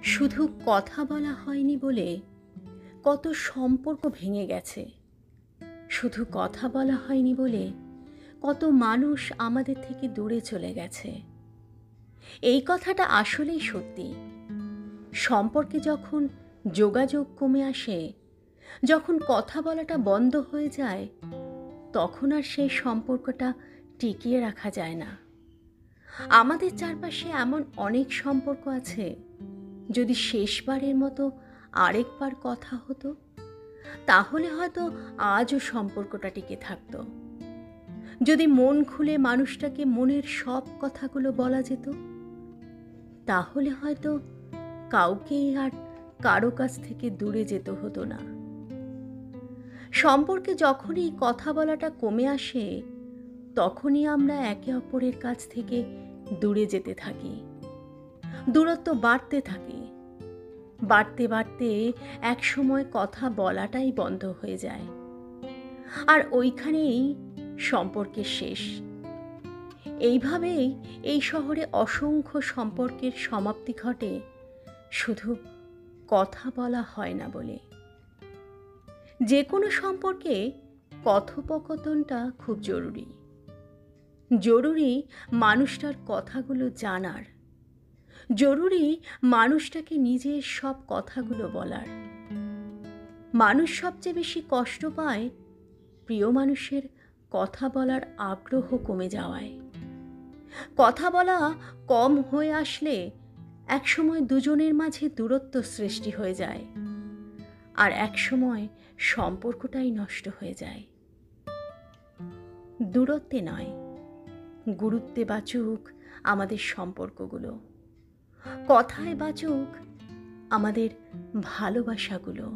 শুধু কথা বলা হয়নি বলে কত সম্পর্ক ভেঙে গেছে। শুধু কথা বলা হয়নি বলে কত মানুষ আমাদের থেকে দূরে চলে গেছে। এই কথাটা আসলেই সত্যি। সম্পর্কে যখন যোগাযোগ কমে আসে, যখন কথা বলাটা বন্ধ হয়ে যায়, তখন আর সেই সম্পর্কটা টিকিয়ে রাখা যায় না। আমাদের চারপাশে এমন অনেক সম্পর্ক আছে, যদি শেষবারের মতো আরেকবার কথা হতো, তাহলে হয়তো আজও সম্পর্কটা টিকে থাকতো। যদি মন খুলে মানুষটাকে মনের সব কথাগুলো বলা যেত, তাহলে হয়তো কাউকেই আর কারো কাছ থেকে দূরে যেতে হতো না। সম্পর্কে যখনই কথা বলাটা কমে আসে, তখনই আমরা একে অপরের কাছ থেকে দূরে যেতে থাকি। দূরত্ব বাড়তে থাকে। বাড়তে বাড়তে এক সময় কথা বলাটাই বন্ধ হয়ে যায়, আর ওইখানেই সম্পর্কের শেষ। এইভাবেই এই শহরে অসংখ্য সম্পর্কের সমাপ্তি ঘটে, শুধু কথা বলা হয় না বলে। যে কোনো সম্পর্কে কথোপকথনটা খুব জরুরি। জরুরি মানুষটার কথাগুলো জানার, জরুরি মানুষটাকে নিজের সব কথাগুলো বলার। মানুষ সবচেয়ে বেশি কষ্ট পায় প্রিয় মানুষের কথা বলার আগ্রহ কমে যাওয়ায়। কথা বলা কম হয়ে আসলে একসময় দুজনের মাঝে দূরত্ব সৃষ্টি হয়ে যায়, আর একসময় সম্পর্কটাই নষ্ট হয়ে যায়। দূরত্বে নয়, গুরুত্বে বাঁচুক আমাদের সম্পর্কগুলো, কথায় বাঁচুক আমাদের ভালোবাসাগুলো।